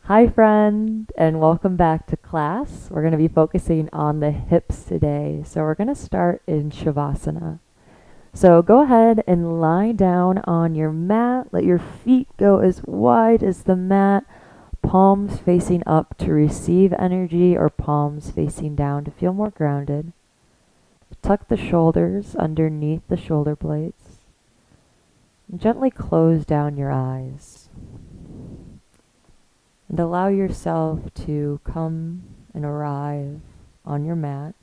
Hi, friend, and welcome back to class. We're going to be focusing on the hips today. So, we're going to start in Shavasana. So, go ahead and lie down on your mat. Let your feet go as wide as the mat, palms facing up to receive energy, or palms facing down to feel more grounded. Tuck the shoulders underneath the shoulder blades. And gently close down your eyes. And allow yourself to come and arrive on your mat.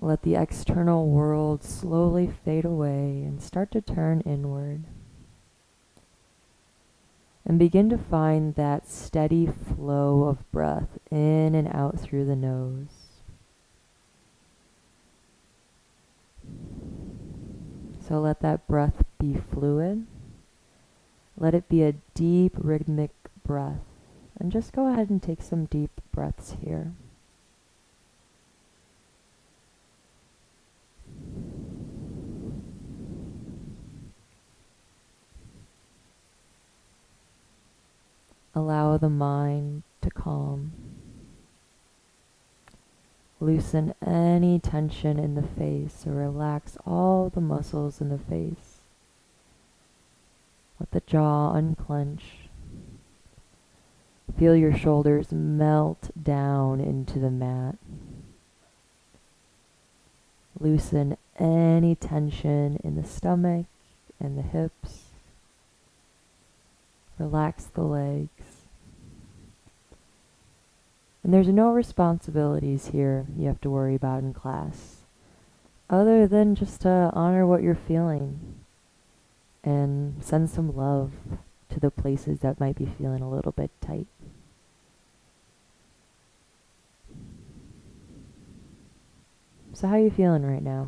Let the external world slowly fade away and start to turn inward. And begin to find that steady flow of breath in and out through the nose. So let that breath be fluid. Let it be a deep rhythmic breath. And just go ahead and take some deep breaths here. Allow the mind to calm. Loosen any tension in the face or relax all the muscles in the face. Let the jaw unclench. Feel your shoulders melt down into the mat. Loosen any tension in the stomach and the hips. Relax the legs. And there's no responsibilities here you have to worry about in class, other than just to honor what you're feeling and send some love to the places that might be feeling a little bit tight. So how are you feeling right now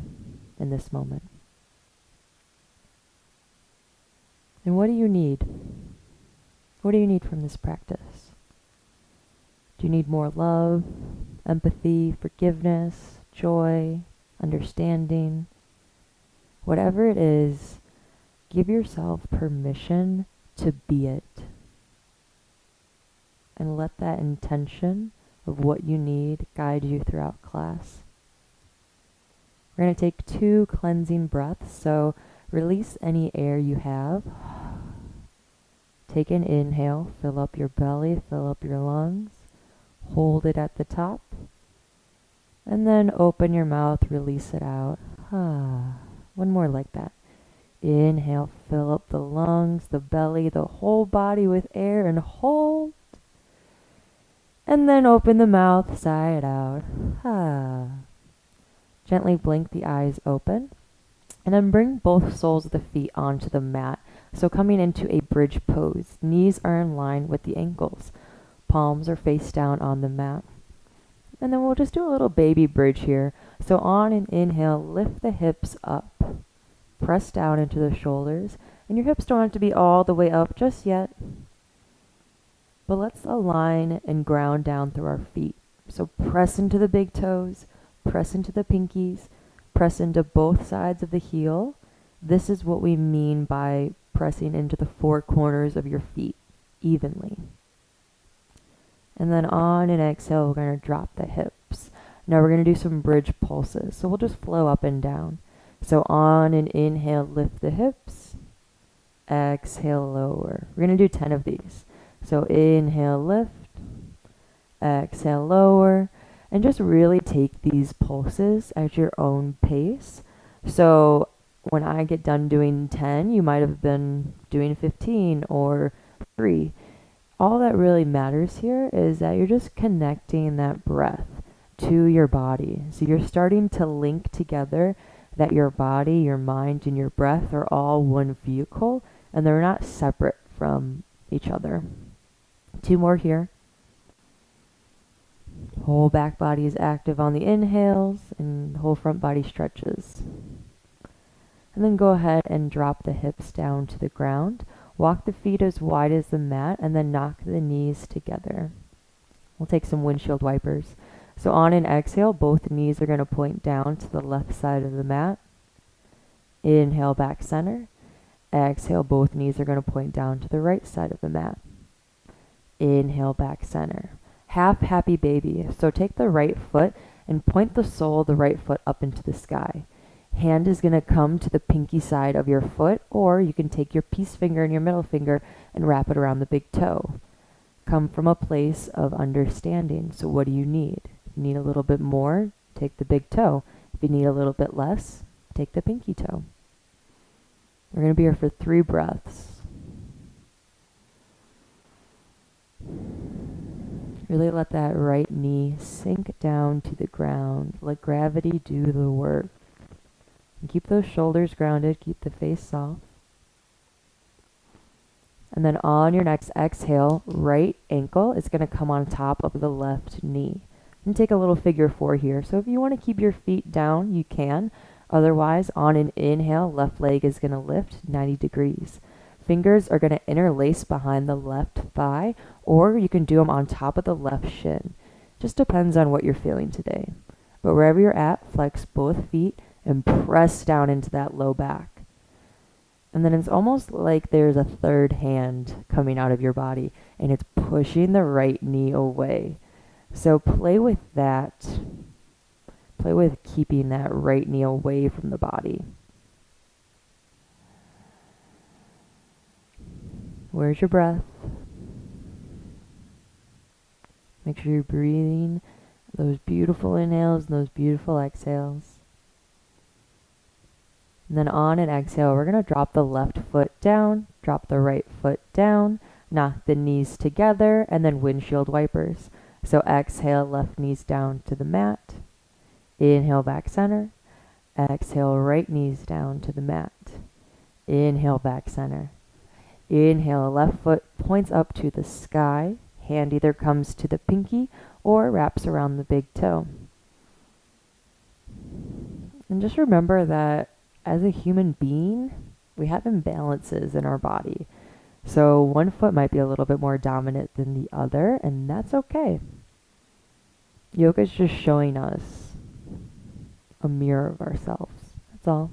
in this moment? And what do you need? What do you need from this practice? Do you need more love, empathy, forgiveness, joy, understanding? Whatever it is, give yourself permission to be it. And let that intention of what you need guide you throughout class. We're going to take 2 cleansing breaths, so release any air you have. Take an inhale, fill up your belly, fill up your lungs. Hold it at the top. And then open your mouth, release it out. One more like that. Inhale, fill up the lungs, the belly, the whole body with air, and hold. And then open the mouth, sigh it out. Gently blink the eyes open. And then bring both soles of the feet onto the mat. So coming into a bridge pose. Knees are in line with the ankles. Palms are face down on the mat. And then we'll just do a little baby bridge here. So on an inhale, lift the hips up. Press down into the shoulders, and your hips don't have to be all the way up just yet. But let's align and ground down through our feet. So press into the big toes, press into the pinkies, press into both sides of the heel. This is what we mean by pressing into the 4 corners of your feet evenly. And then on an exhale, we're going to drop the hips. Now we're going to do some bridge pulses. So we'll just flow up and down. So on an inhale, lift the hips. Exhale, lower. We're going to do 10 of these. So inhale, lift. Exhale, lower. And just really take these pulses at your own pace. So when I get done doing 10, you might have been doing 15 or 3. All that really matters here is that you're just connecting that breath to your body. So you're starting to link together that your body, your mind, and your breath are all one vehicle, and they're not separate from each other. 2 more here. Whole back body is active on the inhales, and the whole front body stretches. And then go ahead and drop the hips down to the ground. Walk the feet as wide as the mat, and then knock the knees together. We'll take some windshield wipers. So on an exhale, both knees are going to point down to the left side of the mat. Inhale, back center. Exhale, both knees are going to point down to the right side of the mat. Inhale, back center. Half happy baby. So take the right foot and point the sole of the right foot up into the sky. Hand is going to come to the pinky side of your foot, or you can take your peace finger and your middle finger and wrap it around the big toe. Come from a place of understanding. So what do you need? If you need a little bit more, take the big toe. If you need a little bit less, take the pinky toe. We're going to be here for 3 breaths. Really let that right knee sink down to the ground. Let gravity do the work. And keep those shoulders grounded. Keep the face soft. And then on your next exhale, right ankle is going to come on top of the left knee. And take a little figure 4 here. So if you want to keep your feet down, you can. Otherwise, on an inhale, left leg is going to lift 90 degrees. Fingers are going to interlace behind the left thigh, or you can do them on top of the left shin. Just depends on what you're feeling today. But wherever you're at, flex both feet and press down into that low back. And then it's almost like there's a third hand coming out of your body, and it's pushing the right knee away. So play with that. Play with keeping that right knee away from the body. Where's your breath? Make sure you're breathing those beautiful inhales and those beautiful exhales. And then on an exhale, we're going to drop the left foot down, drop the right foot down, knock the knees together, and then windshield wipers. So exhale, left knees down to the mat. Inhale, back center. Exhale, right knees down to the mat. Inhale, back center. Inhale, left foot points up to the sky. Hand either comes to the pinky or wraps around the big toe. And just remember that as a human being, we have imbalances in our body. So one foot might be a little bit more dominant than the other, and that's okay. Yoga is just showing us a mirror of ourselves. That's all.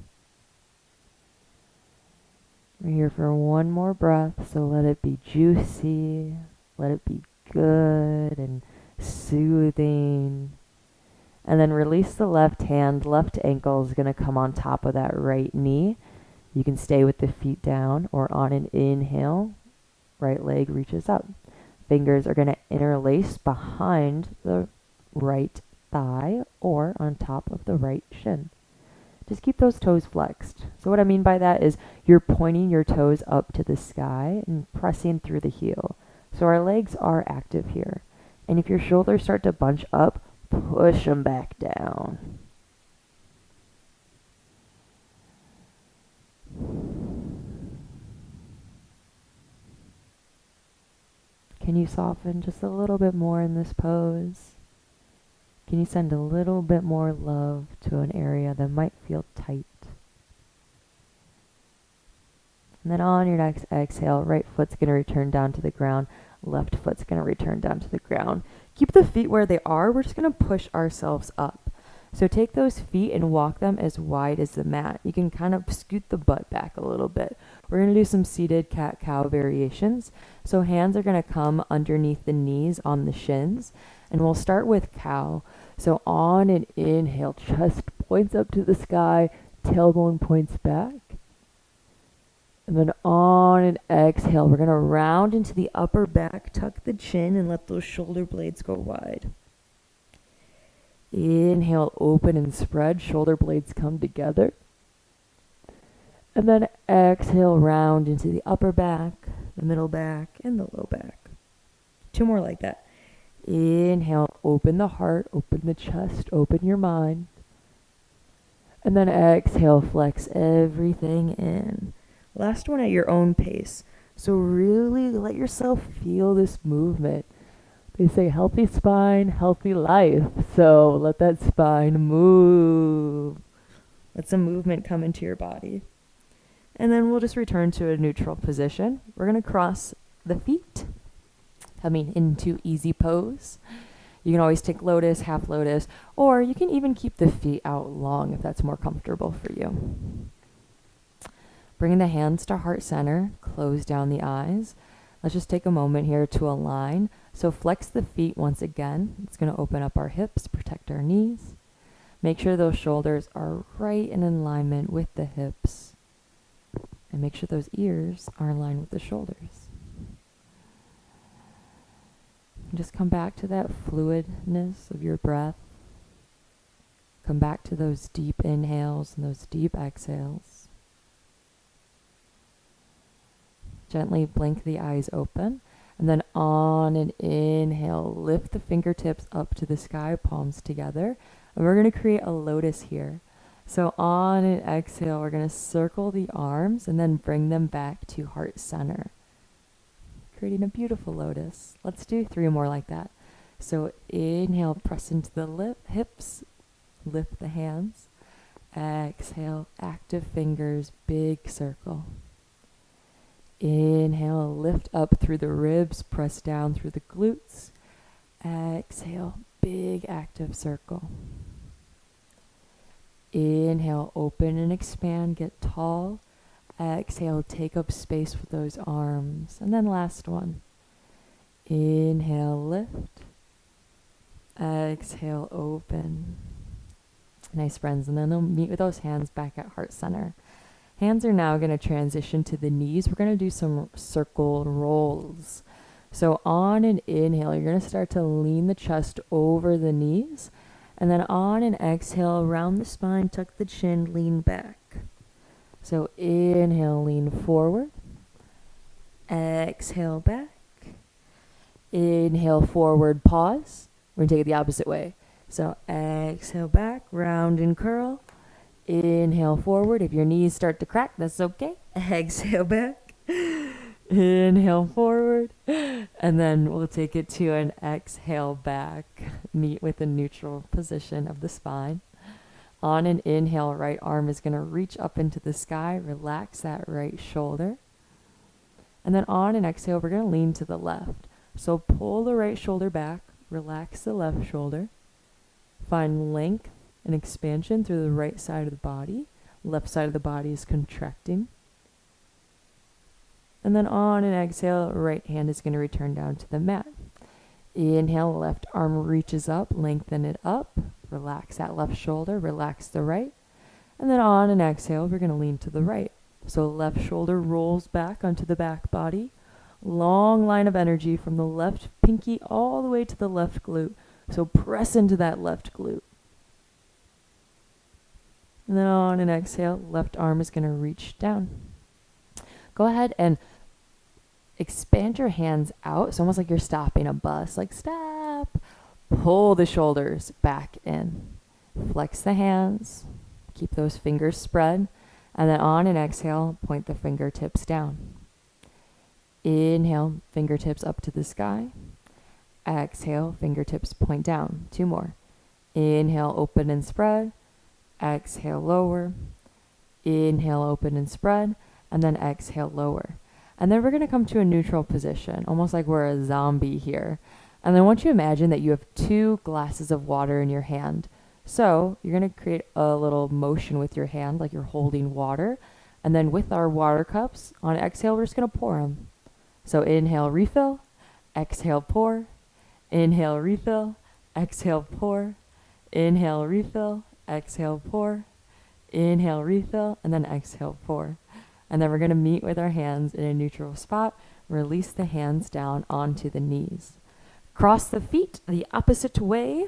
We're here for one more breath, so let it be juicy, let it be good and soothing. And then release the left hand. Left ankle is going to come on top of that right knee. You can stay with the feet down, or on an inhale, right leg reaches up. Fingers are going to interlace behind the right thigh or on top of the right shin. Just keep those toes flexed. So what I mean by that is you're pointing your toes up to the sky and pressing through the heel. So our legs are active here. And if your shoulders start to bunch up, push them back down. Can you soften just a little bit more in this pose? Can you send a little bit more love to an area that might feel tight? And then on your next exhale, right foot's going to return down to the ground. Left foot's going to return down to the ground. Keep the feet where they are. We're just going to push ourselves up. So take those feet and walk them as wide as the mat. You can kind of scoot the butt back a little bit. We're going to do some seated cat-cow variations. So hands are going to come underneath the knees on the shins. And we'll start with cow. So on an inhale, chest points up to the sky, tailbone points back. And then on an exhale, we're going to round into the upper back, tuck the chin, and let those shoulder blades go wide. Inhale, open and spread, shoulder blades come together. And then exhale, round into the upper back, the middle back, and the low back. 2 more like that. Inhale, open the heart, open the chest, open your mind. And then exhale, flex everything in. Last one at your own pace. So really let yourself feel this movement. They say healthy spine, healthy life. So let that spine move. Let some movement come into your body. And then we'll just return to a neutral position. We're going to cross the feet, coming into easy pose. You can always take lotus, half lotus, or you can even keep the feet out long if that's more comfortable for you. Bring the hands to heart center, close down the eyes. Let's just take a moment here to align. So flex the feet once again. It's going to open up our hips, protect our knees. Make sure those shoulders are right in alignment with the hips. And make sure those ears are in line with the shoulders. And just come back to that fluidness of your breath. Come back to those deep inhales and those deep exhales. Gently blink the eyes open. And then on an inhale, lift the fingertips up to the sky, palms together. And we're going to create a lotus here. So on an exhale, we're going to circle the arms and then bring them back to heart center, creating a beautiful lotus. Let's do 3 more like that. So inhale, press into the hips, lift the hands. Exhale, active fingers, big circle. Inhale, lift up through the ribs, press down through the glutes. Exhale, big active circle. Inhale, open and expand, get tall. Exhale, take up space with those arms. And then last one. Inhale, lift. Exhale, open. Nice, friends. And then they'll meet with those hands back at heart center. Hands are now going to transition to the knees. We're going to do some circle rolls. So on an inhale, you're going to start to lean the chest over the knees. And then on an exhale, round the spine, tuck the chin, lean back. So inhale, lean forward. Exhale, back. Inhale, forward, pause. We're going to take it the opposite way. So exhale, back, round and curl. Inhale, forward. If your knees start to crack, that's okay. Exhale, back. Inhale, forward. And then we'll take it to an exhale back. Meet with the neutral position of the spine. On an inhale, right arm is going to reach up into the sky. Relax that right shoulder. And then on an exhale, we're going to lean to the left. So pull the right shoulder back. Relax the left shoulder. Find length and expansion through the right side of the body. Left side of the body is contracting. And then on an exhale, right hand is going to return down to the mat. Inhale, left arm reaches up, lengthen it up. Relax that left shoulder, relax the right. And then on an exhale, we're going to lean to the right. So left shoulder rolls back onto the back body. Long line of energy from the left pinky all the way to the left glute. So press into that left glute. And then on an exhale, left arm is going to reach down. Go ahead and expand your hands out. It's almost like you're stopping a bus. Like stop. Pull the shoulders back in. Flex the hands. Keep those fingers spread. And then on an exhale, point the fingertips down. Inhale, fingertips up to the sky. Exhale, fingertips point down. 2 more. Inhale, open and spread. Exhale, lower. Inhale, open and spread. And then exhale, lower. And then we're going to come to a neutral position, almost like we're a zombie here. And then I want you to imagine that you have 2 glasses of water in your hand. So you're going to create a little motion with your hand, like you're holding water. And then with our water cups, on exhale, we're just going to pour them. So inhale, refill. Exhale, pour. Inhale, refill. Exhale, pour. Inhale, refill. Exhale, pour. Inhale, refill. And then exhale, pour. And then we're going to meet with our hands in a neutral spot. Release the hands down onto the knees. Cross the feet the opposite way.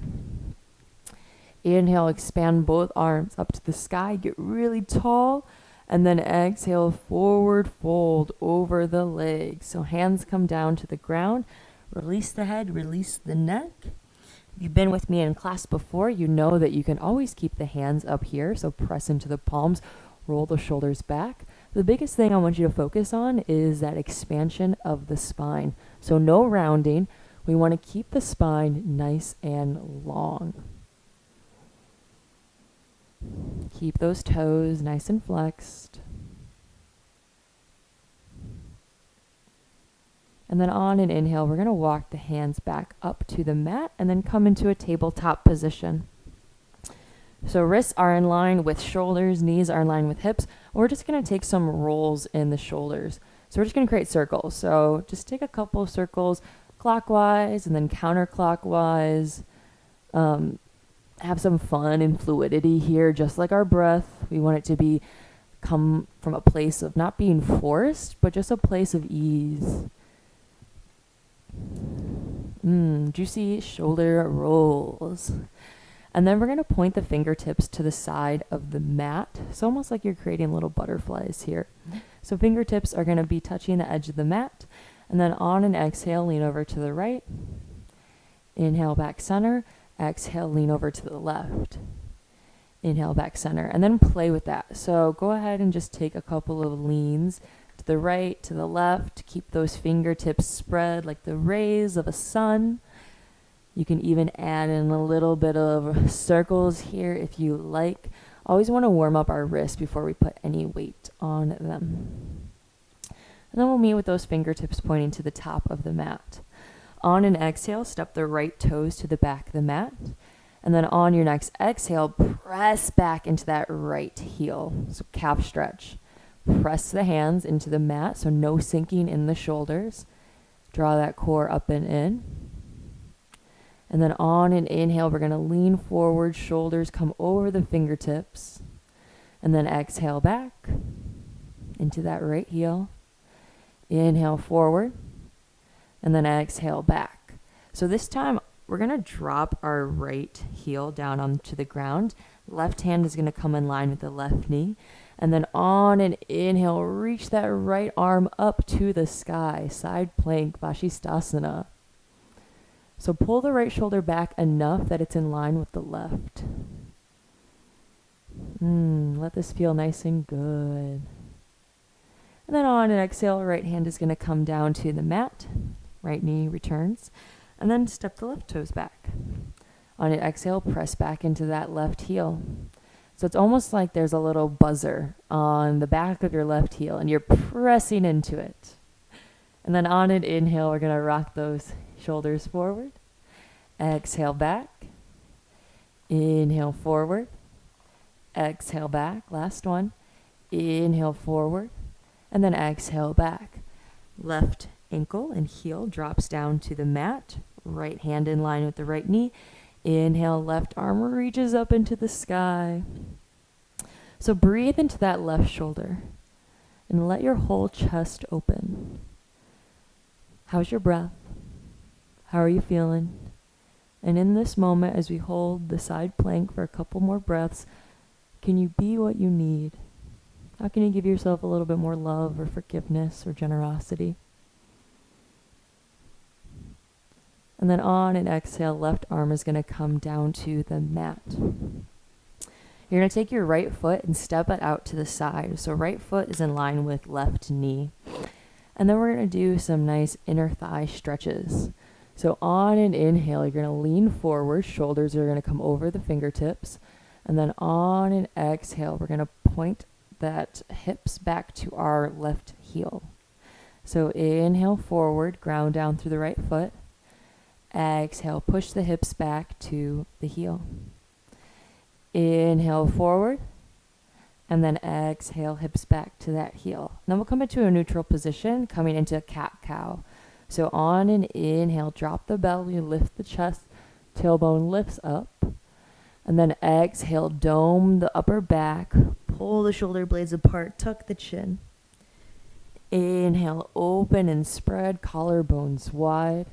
Inhale, expand both arms up to the sky. Get really tall. And then exhale, forward fold over the legs. So hands come down to the ground. Release the head, release the neck. If you've been with me in class before, you know that you can always keep the hands up here. So press into the palms, roll the shoulders back. The biggest thing I want you to focus on is that expansion of the spine. So no rounding. We want to keep the spine nice and long. Keep those toes nice and flexed. And then on an inhale, we're going to walk the hands back up to the mat and then come into a tabletop position. So wrists are in line with shoulders, knees are in line with hips. We're just going to take some rolls in the shoulders. So we're just going to create circles. So just take a couple of circles clockwise and then counterclockwise. Have some fun and fluidity here, just like our breath. We want it to come from a place of not being forced, but just a place of ease. Juicy shoulder rolls. And then we're going to point the fingertips to the side of the mat. It's almost like you're creating little butterflies here. So fingertips are going to be touching the edge of the mat. And then on an exhale, lean over to the right. Inhale, back center. Exhale, lean over to the left. Inhale, back center. And then play with that. So go ahead and just take a couple of leans to the right, to the left. Keep those fingertips spread like the rays of a sun. You can even add in a little bit of circles here if you like. Always want to warm up our wrists before we put any weight on them. And then we'll meet with those fingertips pointing to the top of the mat. On an exhale, step the right toes to the back of the mat. And then on your next exhale, press back into that right heel. So calf stretch. Press the hands into the mat, so no sinking in the shoulders. Draw that core up and in. And then on an inhale, we're going to lean forward, shoulders come over the fingertips. And then exhale back into that right heel. Inhale forward. And then exhale back. So this time, we're going to drop our right heel down onto the ground. Left hand is going to come in line with the left knee. And then on an inhale, reach that right arm up to the sky. Side plank, Shavasana. So pull the right shoulder back enough that it's in line with the left. Let this feel nice and good. And then on an exhale, right hand is going to come down to the mat. Right knee returns. And then step the left toes back. On an exhale, press back into that left heel. So it's almost like there's a little buzzer on the back of your left heel and you're pressing into it. And then on an inhale, we're going to rock those shoulders forward. Exhale back. Inhale forward. Exhale back. Last one. Inhale forward. And then exhale back. Left ankle and heel drops down to the mat. Right hand in line with the right knee. Inhale, left arm reaches up into the sky. So breathe into that left shoulder and let your whole chest open. How's your breath? How are you feeling? And in this moment, as we hold the side plank for a couple more breaths, can you be what you need? How can you give yourself a little bit more love or forgiveness or generosity? And then on an exhale, left arm is going to come down to the mat. You're going to take your right foot and step it out to the side. So right foot is in line with left knee. And then we're going to do some nice inner thigh stretches. So on an inhale, you're going to lean forward. Shoulders are going to come over the fingertips. And then on an exhale, we're going to point that hips back to our left heel. So inhale forward, ground down through the right foot. Exhale, push the hips back to the heel. Inhale forward, and then exhale, hips back to that heel. And then we'll come into a neutral position, coming into a cat-cow. So on an inhale, drop the belly, lift the chest, tailbone lifts up. And then exhale, dome the upper back, pull the shoulder blades apart, tuck the chin. Inhale, open and spread, collarbones wide.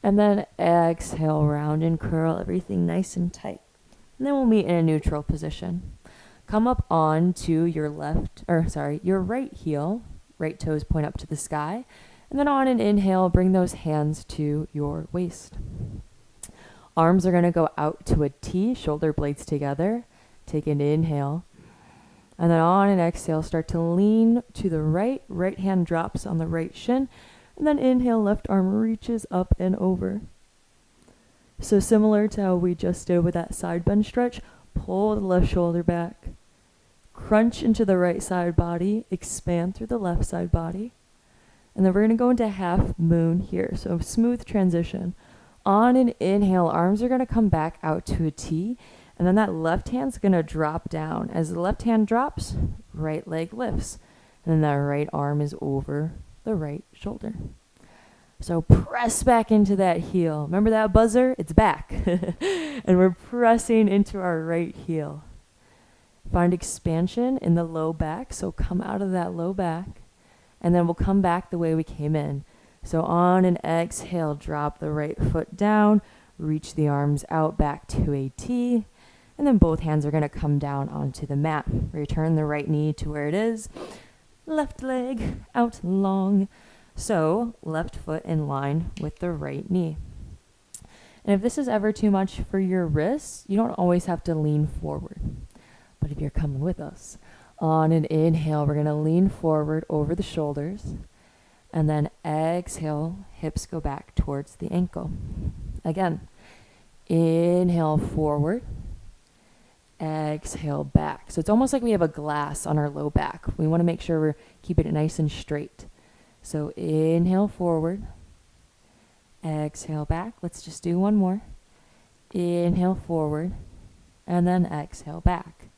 And then exhale, round and curl, everything nice and tight. And then we'll meet in a neutral position. Come up on to your your right heel. Right toes point up to the sky. And then on an inhale, bring those hands to your waist. Arms are going to go out to a T, shoulder blades together. Take an inhale. And then on an exhale, start to lean to the right. Right hand drops on the right shin. And then inhale, left arm reaches up and over. So similar to how we just did with that side bend stretch, pull the left shoulder back. Crunch into the right side body, expand through the left side body. And then we're going to go into half moon here. So smooth transition. On an inhale, arms are going to come back out to a T. And then that left hand's going to drop down. As the left hand drops, right leg lifts. And then that right arm is over the right shoulder. So press back into that heel. Remember that buzzer? It's back. And we're pressing into our right heel. Find expansion in the low back. So come out of that low back. And then we'll come back the way we came in. So on an exhale, drop the right foot down. Reach the arms out back to a T. And then both hands are going to come down onto the mat. Return the right knee to where it is. Left leg out long. So left foot in line with the right knee. And if this is ever too much for your wrists, you don't always have to lean forward. But if you're coming with us, on an inhale, we're going to lean forward over the shoulders. And then exhale, hips go back towards the ankle. Again, inhale forward. Exhale back. So it's almost like we have a glass on our low back. We want to make sure we're keeping it nice and straight. So inhale forward. Exhale back. Let's just do one more. Inhale forward. And then exhale back.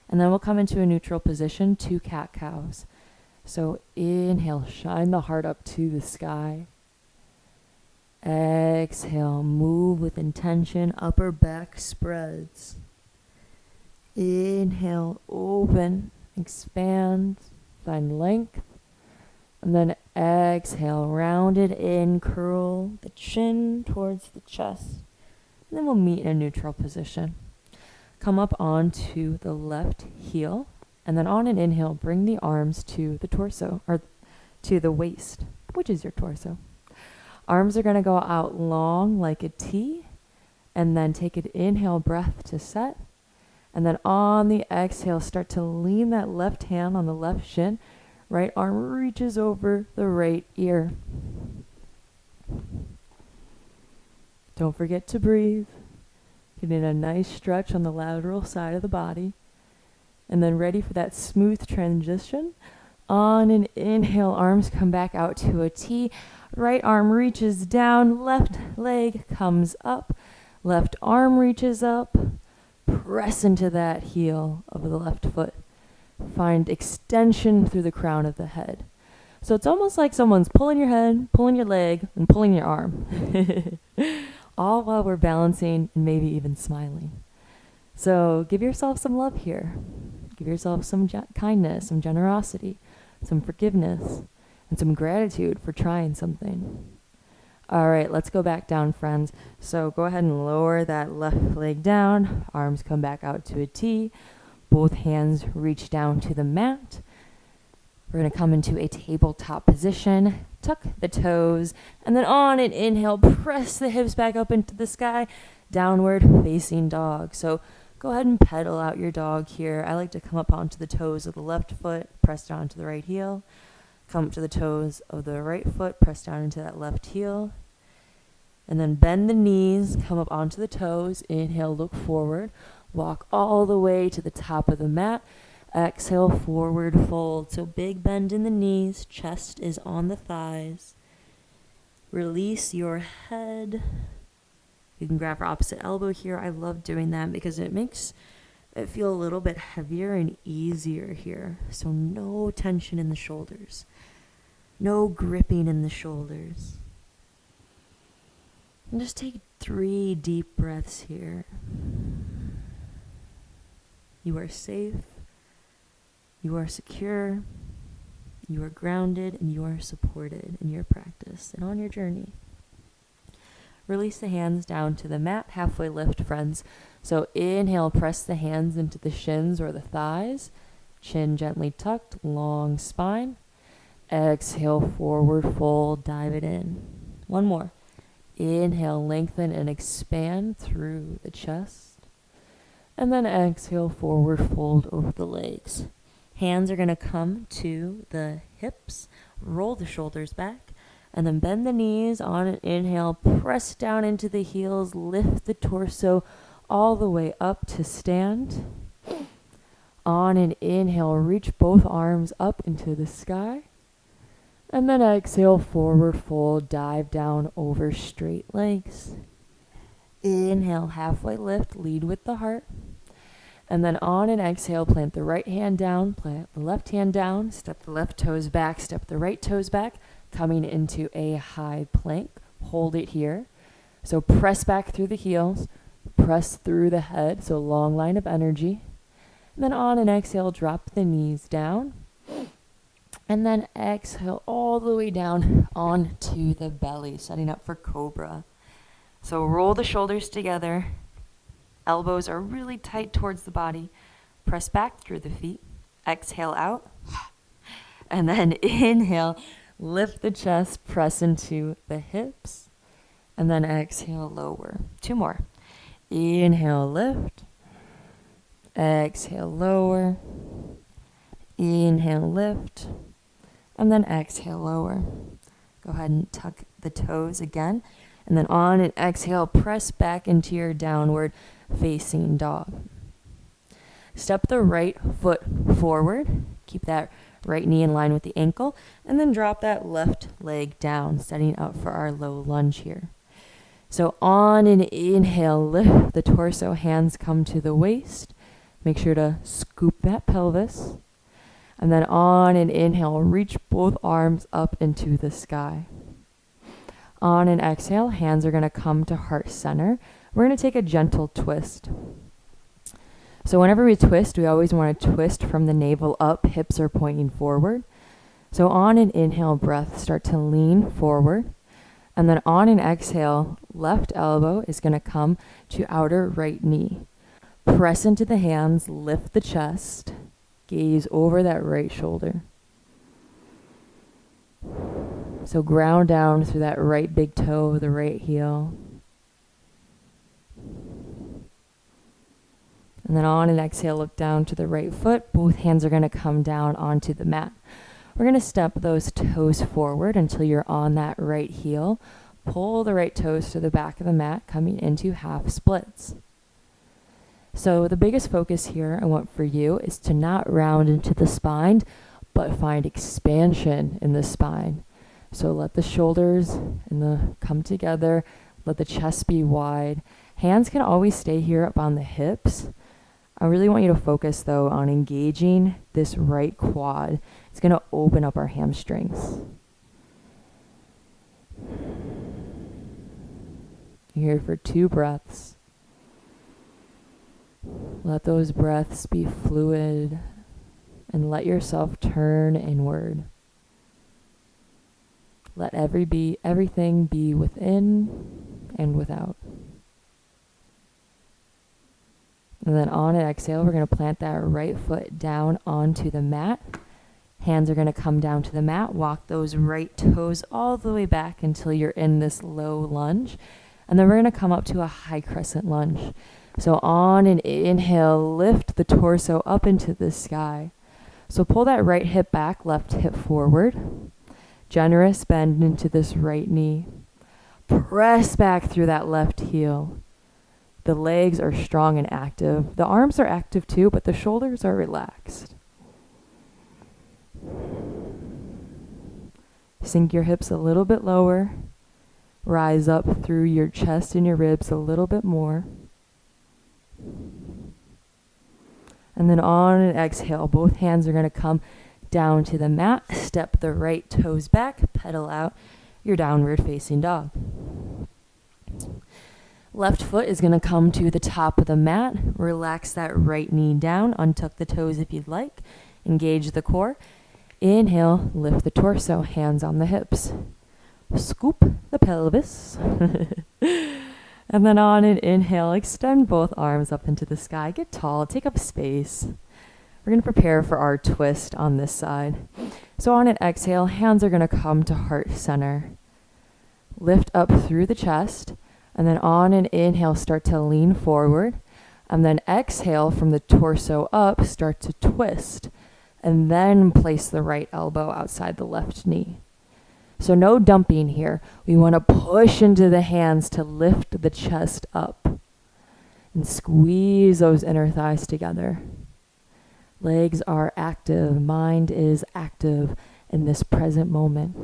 And then we'll come into a neutral position, 2 cat-cows. So inhale, shine the heart up to the sky. Exhale, move with intention, upper back spreads. Inhale, open, expand, find length. And then exhale, round it in, curl the chin towards the chest. And then we'll meet in a neutral position. Come up onto the left heel. And then on an inhale, bring the arms to the torso, or to the waist, which is your torso. Arms are going to go out long like a T. And then take an inhale breath to set. And then on the exhale, start to lean that left hand on the left shin. Right arm reaches over the right ear. Don't forget to breathe. Get in a nice stretch on the lateral side of the body. And then ready for that smooth transition. On an inhale, arms come back out to a T. Right arm reaches down. Left leg comes up. Left arm reaches up. Press into that heel of the left foot. Find extension through the crown of the head. So it's almost like someone's pulling your head, pulling your leg, and pulling your arm. All while we're balancing and maybe even smiling. So give yourself some love here. Give yourself some kindness, some generosity, some forgiveness, and some gratitude for trying something. All right, let's go back down, friends. So go ahead and lower that left leg down. Arms come back out to a T. Both hands reach down to the mat. We're going to come into a tabletop position. Tuck the toes. And then on an inhale, press the hips back up into the sky. Downward facing dog. So go ahead and pedal out your dog here. I like to come up onto the toes of the left foot, press down to the right heel. Come up to the toes of the right foot, press down into that left heel. And then bend the knees, come up onto the toes. Inhale, look forward. Walk all the way to the top of the mat. Exhale, forward fold. So big bend in the knees, chest is on the thighs. Release your head. You can grab your opposite elbow here. I love doing that because it makes it feel a little bit heavier and easier here. So no tension in the shoulders. No gripping in the shoulders. And just take 3 deep breaths here. You are safe. You are secure. You are grounded, and you are supported in your practice and on your journey. Release the hands down to the mat, halfway lift, friends. So inhale, press the hands into the shins or the thighs. Chin gently tucked, long spine. Exhale, forward fold, dive it in. One more. Inhale, lengthen and expand through the chest. And then exhale, forward fold over the legs. Hands are going to come to the hips. Roll the shoulders back. And then bend the knees on an inhale. Press down into the heels. Lift the torso all the way up to stand. On an inhale, reach both arms up into the sky. And then exhale, forward fold, dive down over straight legs. Inhale, halfway lift, lead with the heart. And then on an exhale, plant the right hand down, plant the left hand down, step the left toes back, step the right toes back, coming into a high plank. Hold it here. So press back through the heels, press through the head, so long line of energy. And then on an exhale, drop the knees down. And then exhale all the way down onto the belly, setting up for Cobra. So roll the shoulders together. Elbows are really tight towards the body. Press back through the feet. Exhale out. And then inhale, lift the chest, press into the hips. And then exhale, lower. 2 more. Inhale, lift. Exhale, lower. Inhale, lift. And then exhale, lower. Go ahead and tuck the toes again. And then on an exhale, press back into your downward facing dog. Step the right foot forward. Keep that right knee in line with the ankle. And then drop that left leg down, setting up for our low lunge here. So on an inhale, lift the torso, hands come to the waist. Make sure to scoop that pelvis. And then on an inhale, reach both arms up into the sky. On an exhale, hands are going to come to heart center. We're going to take a gentle twist. So whenever we twist, we always want to twist from the navel up, hips are pointing forward. So on an inhale breath, start to lean forward. And then on an exhale, left elbow is going to come to outer right knee. Press into the hands, lift the chest, gaze over that right shoulder. So ground down through that right big toe, the right heel. And then on an exhale, look down to the right foot. Both hands are going to come down onto the mat. We're going to step those toes forward until you're on that right heel. Pull the right toes to the back of the mat, coming into half splits. So the biggest focus here I want for you is to not round into the spine, but find expansion in the spine. So let the shoulders come together. Let the chest be wide. Hands can always stay here up on the hips. I really want you to focus, though, on engaging this right quad. It's going to open up our hamstrings. You're here for 2 breaths. Let those breaths be fluid and let yourself turn inward. Let everything be within and without. And then on an exhale, we're going to plant that right foot down onto the mat. Hands are going to come down to the mat. Walk those right toes all the way back until you're in this low lunge. And then we're going to come up to a high crescent lunge. So on an inhale, lift the torso up into the sky. So pull that right hip back, left hip forward. Generous bend into this right knee. Press back through that left heel. The legs are strong and active. The arms are active too, but the shoulders are relaxed. Sink your hips a little bit lower. Rise up through your chest and your ribs a little bit more. And then on an exhale, both hands are going to come down to the mat. Step the right toes back, pedal out your downward facing dog. Left foot is going to come to the top of the mat. Relax that right knee down. Untuck the toes if you'd like. Engage the core. Inhale, lift the torso, hands on the hips. Scoop the pelvis. And then on an inhale, extend both arms up into the sky. Get tall, take up space. We're going to prepare for our twist on this side. So on an exhale, hands are going to come to heart center. Lift up through the chest. And then on an inhale, start to lean forward. And then exhale from the torso up, start to twist. And then place the right elbow outside the left knee. So no dumping here. We want to push into the hands to lift the chest up. And squeeze those inner thighs together. Legs are active. Mind is active in this present moment.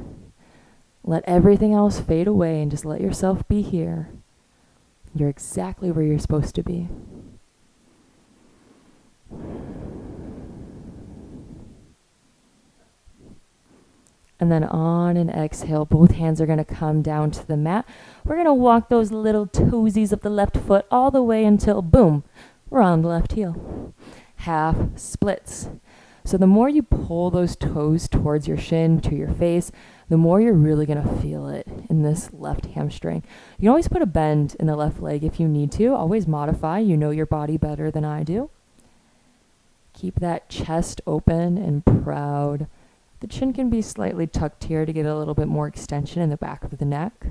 Let everything else fade away and just let yourself be here. You're exactly where you're supposed to be. And then on an exhale, both hands are going to come down to the mat. We're going to walk those little toesies of the left foot all the way until, boom, we're on the left heel. Half splits. So the more you pull those toes towards your shin, to your face, the more you're really going to feel it in this left hamstring. You can always put a bend in the left leg if you need to. Always modify. You know your body better than I do. Keep that chest open and proud. The chin can be slightly tucked here to get a little bit more extension in the back of the neck.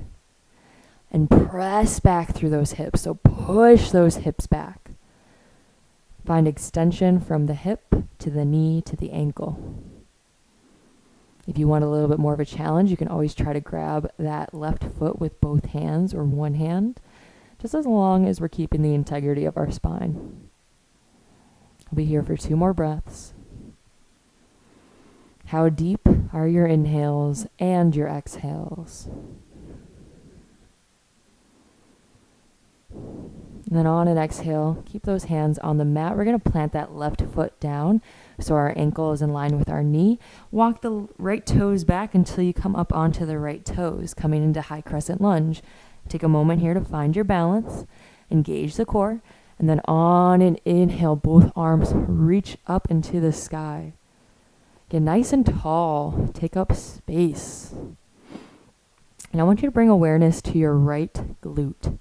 And press back through those hips. So push those hips back. Find extension from the hip to the knee to the ankle. If you want a little bit more of a challenge, you can always try to grab that left foot with both hands or one hand, just as long as we're keeping the integrity of our spine. I'll be here for 2 more breaths. How deep are your inhales and your exhales? And then on an exhale, keep those hands on the mat. We're going to plant that left foot down so our ankle is in line with our knee. Walk the right toes back until you come up onto the right toes, coming into high crescent lunge. Take a moment here to find your balance, engage the core, and then on an inhale, both arms reach up into the sky. Get nice and tall, take up space. And I want you to bring awareness to your right glute.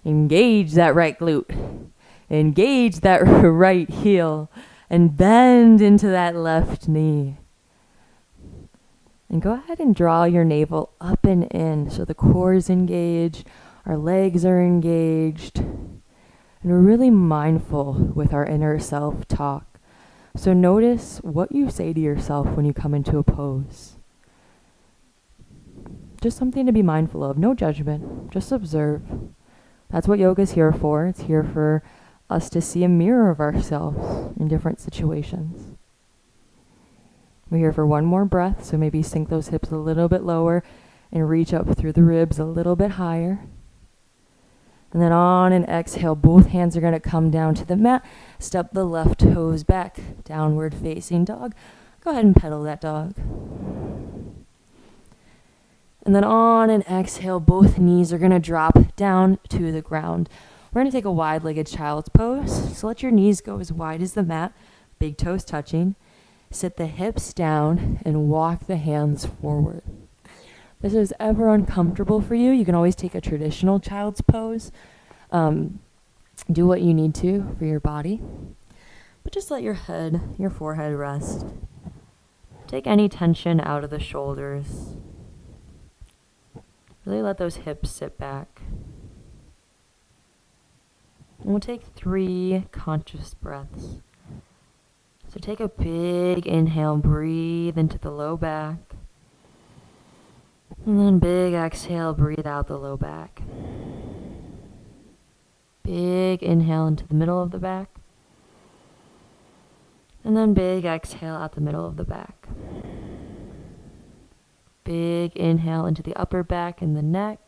Engage that right glute. Engage that right heel. And bend into that left knee. And go ahead and draw your navel up and in so the core is engaged, our legs are engaged. And we're really mindful with our inner self-talk. So notice what you say to yourself when you come into a pose. Just something to be mindful of. No judgment. Just observe. That's what yoga is here for. It's here for us to see a mirror of ourselves in different situations. We're here for 1 more breath, so maybe sink those hips a little bit lower and reach up through the ribs a little bit higher. And then on an exhale, both hands are going to come down to the mat. Step the left toes back, downward facing dog. Go ahead and pedal that dog. And then on an exhale, both knees are going to drop down to the ground. We're going to take a wide-legged child's pose. So let your knees go as wide as the mat, big toes touching. Sit the hips down and walk the hands forward. If this is ever uncomfortable for you, you can always take a traditional child's pose. Do what you need to for your body. But just let your head, your forehead rest. Take any tension out of the shoulders. Really let those hips sit back. And we'll take 3 conscious breaths. So take a big inhale, breathe into the low back. And then big exhale, breathe out the low back. Big inhale into the middle of the back. And then big exhale out the middle of the back. Big inhale into the upper back and the neck.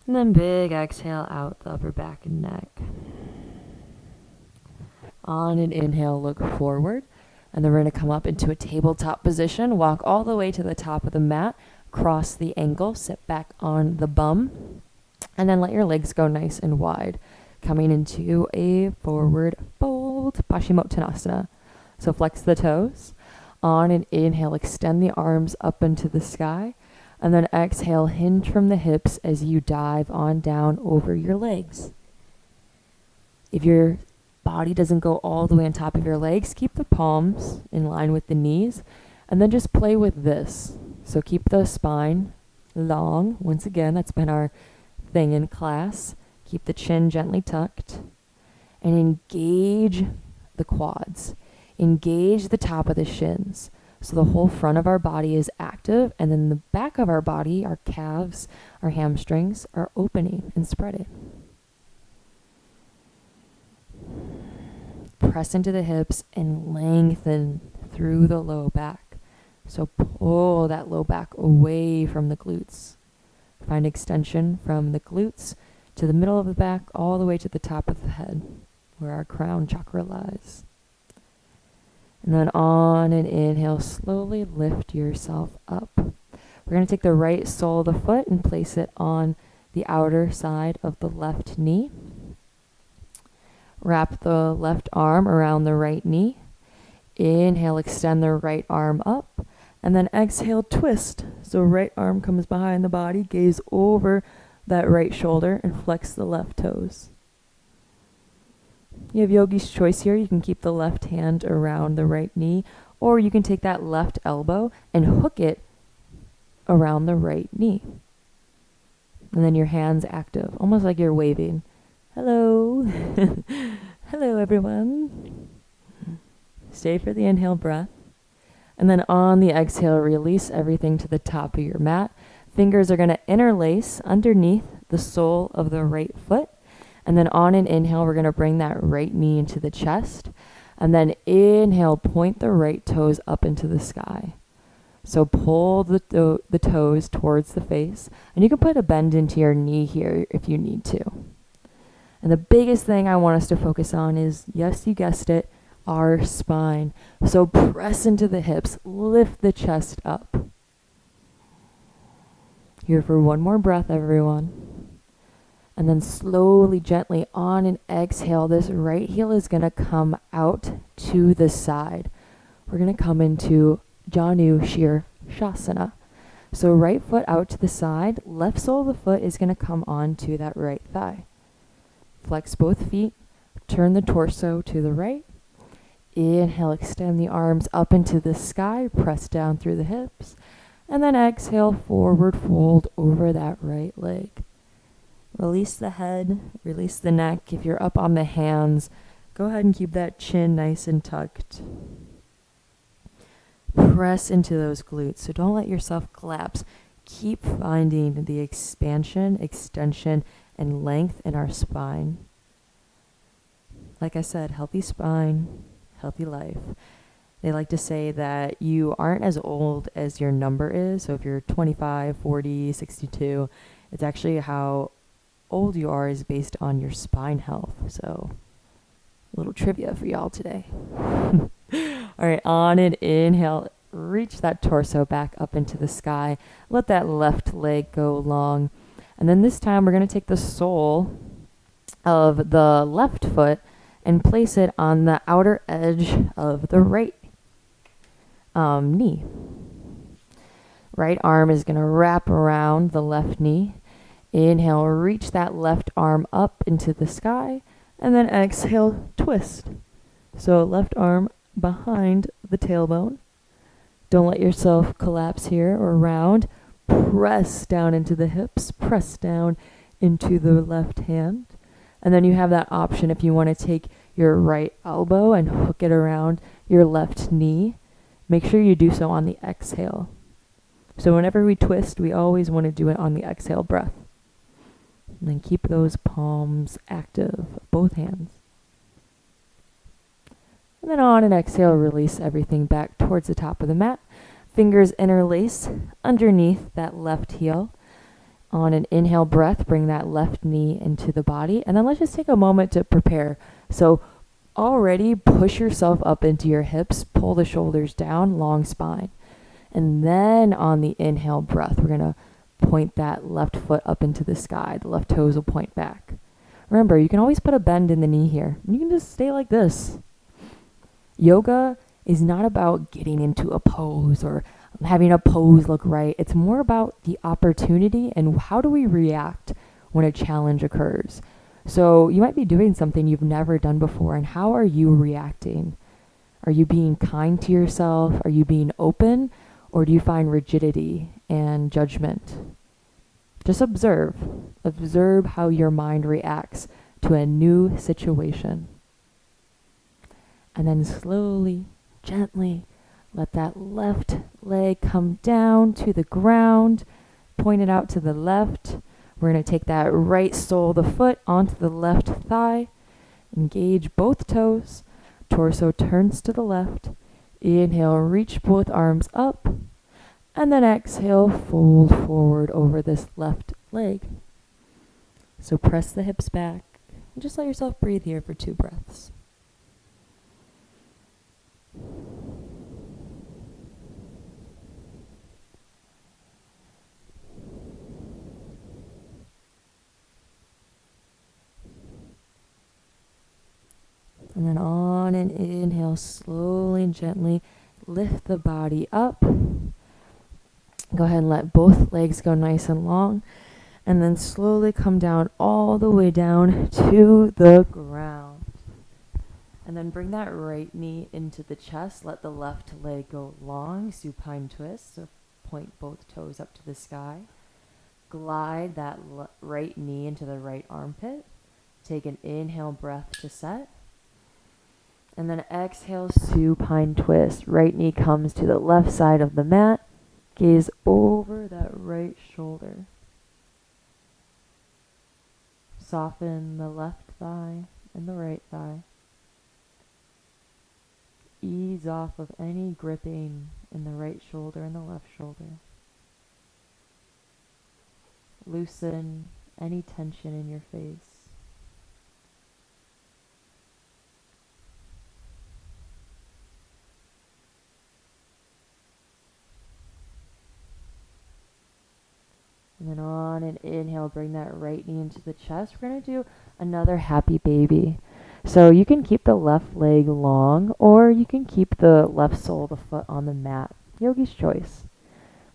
And then big exhale out the upper back and neck. On an inhale, look forward. And then we're going to come up into a tabletop position. Walk all the way to the top of the mat. Cross the ankle. Sit back on the bum. And then let your legs go nice and wide. Coming into a forward fold. Paschimottanasana. So flex the toes. On an inhale, extend the arms up into the sky. And then exhale, hinge from the hips as you dive on down over your legs. If your body doesn't go all the way on top of your legs, keep the palms in line with the knees. And then just play with this. So keep the spine long. Once again, that's been our thing in class. Keep the chin gently tucked. And engage the quads. Engage the top of the shins. So the whole front of our body is active, and then the back of our body, our calves, our hamstrings, are opening and spreading. Press into the hips and lengthen through the low back. So pull that low back away from the glutes. Find extension from the glutes to the middle of the back, all the way to the top of the head. where our crown chakra lies. And then on an inhale, slowly lift yourself up. We're going to take the right sole of the foot and place it on the outer side of the left knee. Wrap the left arm around the right knee. Inhale, extend the right arm up. And then exhale, twist. So right arm comes behind the body, gaze over that right shoulder, and flex the left toes. You have yogi's choice here. You can keep the left hand around the right knee, or you can take that left elbow and hook it around the right knee. And then your hands active, almost like you're waving. Hello. Hello, everyone. Stay for the inhale breath. And then on the exhale, release everything to the top of your mat. Fingers are going to interlace underneath the sole of the right foot. And then on an inhale, we're going to bring that right knee into the chest. And then inhale, point the right toes up into the sky. So pull the toes towards the face. And you can put a bend into your knee here if you need to. And the biggest thing I want us to focus on is, yes, you guessed it, our spine. So press into the hips, lift the chest up. Here for one more breath, everyone. And then slowly, gently on an exhale, this right heel is going to come out to the side. We're going to come into Janushir Sasana. So right foot out to the side, left sole of the foot is going to come onto that right thigh. Flex both feet, turn the torso to the right. Inhale, extend the arms up into the sky, press down through the hips. And then exhale, forward fold over that right leg. Release the head, release the neck. If you're up on the hands, go ahead and keep that chin nice and tucked. Press into those glutes, so don't let yourself collapse. Keep finding the expansion, extension, and length in our spine. Like I said, healthy spine, healthy life. They like to say that you aren't as old as your number is. So if you're 25, 40, 62, it's actually how old you are is based on your spine health. So a little trivia for y'all today. All right, on an inhale, reach that torso back up into the sky. Let that left leg go long. And then this time we're going to take the sole of the left foot and place it on the outer edge of the right knee. Right arm is going to wrap around the left knee. Inhale, reach that left arm up into the sky, and then exhale, twist. So left arm behind the tailbone. Don't let yourself collapse here or round. Press down into the hips, press down into the left hand. And then you have that option if you want to take your right elbow and hook it around your left knee. Make sure you do so on the exhale. So whenever we twist, we always want to do it on the exhale breath. And then keep those palms active, both hands. And then on an exhale, release everything back towards the top of the mat. Fingers interlace underneath that left heel. On an inhale breath, bring that left knee into the body. And then let's just take a moment to prepare. So already push yourself up into your hips, pull the shoulders down, long spine. And then on the inhale breath, we're going to point that left foot up into the sky. The left toes will point back. Remember, you can always put a bend in the knee here. You can just stay like this. Yoga is not about getting into a pose or having a pose look right. It's more about the opportunity and how do we react when a challenge occurs. So you might be doing something you've never done before, and how are you reacting? Are you being kind to yourself? Are you being open? Or do you find rigidity and judgment? Just observe. Observe how your mind reacts to a new situation. And then slowly, gently, let that left leg come down to the ground. Point it out to the left. We're going to take that right sole of the foot onto the left thigh. Engage both toes. Torso turns to the left. Inhale, reach both arms up. And then exhale, fold forward over this left leg. So press the hips back. And just let yourself breathe here for 2 breaths. And then on an inhale, slowly and gently lift the body up. Go ahead and let both legs go nice and long. And then slowly come down all the way down to the ground. And then bring that right knee into the chest. Let the left leg go long, supine twist. So point both toes up to the sky. Glide that right knee into the right armpit. Take an inhale breath to set. And then exhale, supine twist. Right knee comes to the left side of the mat. Gaze over that right shoulder. Soften the left thigh and the right thigh. Ease off of any gripping in the right shoulder and the left shoulder. Loosen any tension in your face. And then on an inhale, bring that right knee into the chest. We're going to do another happy baby. So you can keep the left leg long, or you can keep the left sole of the foot on the mat. Yogi's choice.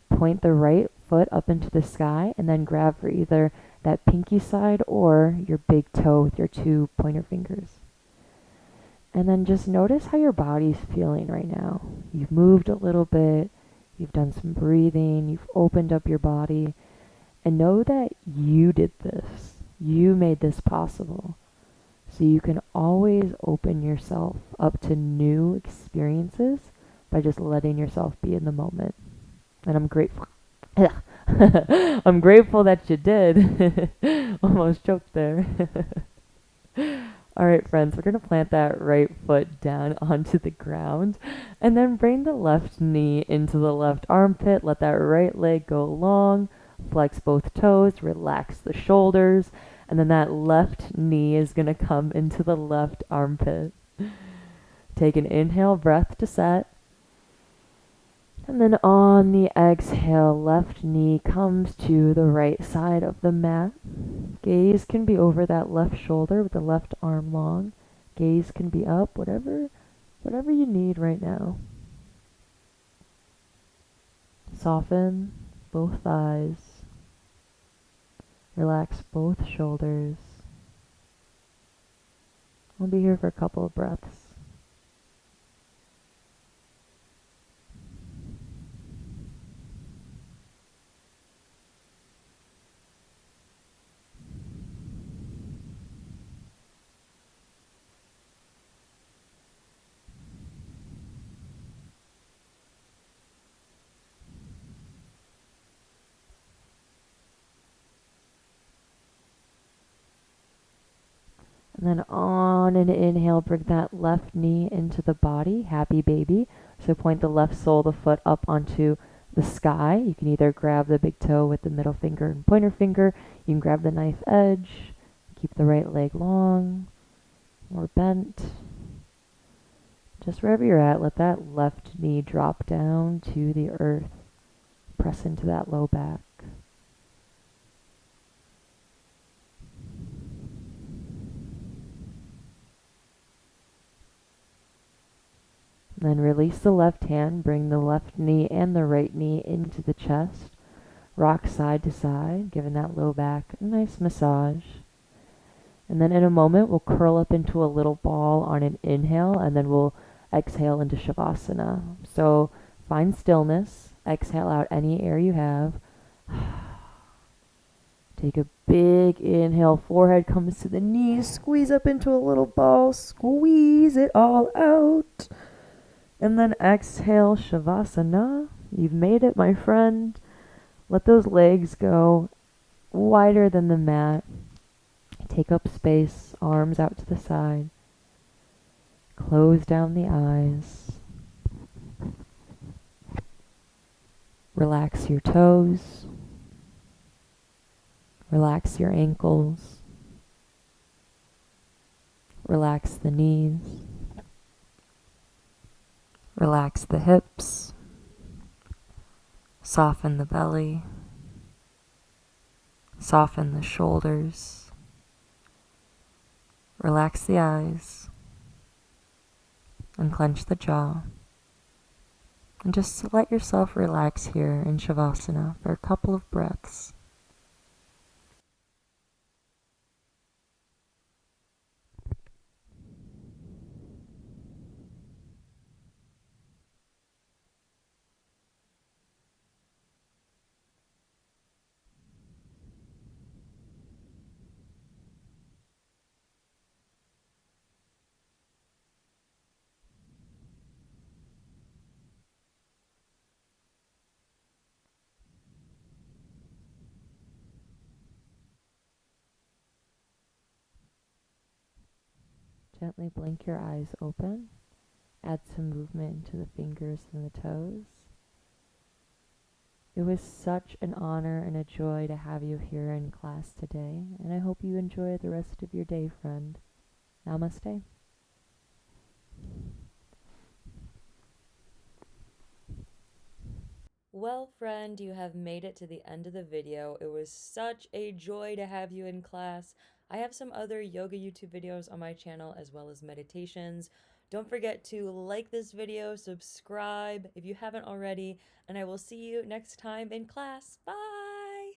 Point the right foot up into the sky and then grab for either that pinky side or your big toe with your 2 pointer fingers. And then just notice how your body's feeling right now. You've moved a little bit, you've done some breathing, you've opened up your body. And know that you did this. You made this possible. So you can always open yourself up to new experiences by just letting yourself be in the moment. And I'm grateful. I'm grateful that you did. Almost choked there. All right, friends, we're going to plant that right foot down onto the ground and then bring the left knee into the left armpit. Let that right leg go long. Flex both toes, relax the shoulders, and then that left knee is going to come into the left armpit. Take an inhale, breath to set. And then on the exhale, left knee comes to the right side of the mat. Gaze can be over that left shoulder with the left arm long. Gaze can be up, whatever you need right now. Soften both thighs. Relax both shoulders. We'll be here for a couple of breaths. And then on an inhale, bring that left knee into the body, happy baby. So point the left sole of the foot up onto the sky. You can either grab the big toe with the middle finger and pointer finger. You can grab the knife edge. Keep the right leg long or bent. Just wherever you're at, let that left knee drop down to the earth. Press into that low back. Then release the left hand, bring the left knee and the right knee into the chest. Rock side to side, giving that low back a nice massage. And then in a moment, we'll curl up into a little ball on an inhale, and then we'll exhale into Shavasana. So find stillness, exhale out any air you have. Take a big inhale, forehead comes to the knees, squeeze up into a little ball, squeeze it all out. And then exhale, Shavasana. You've made it, my friend. Let those legs go wider than the mat. Take up space, arms out to the side. Close down the eyes. Relax your toes. Relax your ankles. Relax the knees. Relax the hips. Soften the belly. Soften the shoulders. Relax the eyes. Unclench the jaw. And just let yourself relax here in Shavasana for a couple of breaths. Gently blink your eyes open. Add some movement into the fingers and the toes. It was such an honor and a joy to have you here in class today, and I hope you enjoy the rest of your day, friend. Namaste. Well, friend, you have made it to the end of the video. It was such a joy to have you in class. I have some other yoga YouTube videos on my channel as well as meditations. Don't forget to like this video, subscribe if you haven't already, and I will see you next time in class. Bye!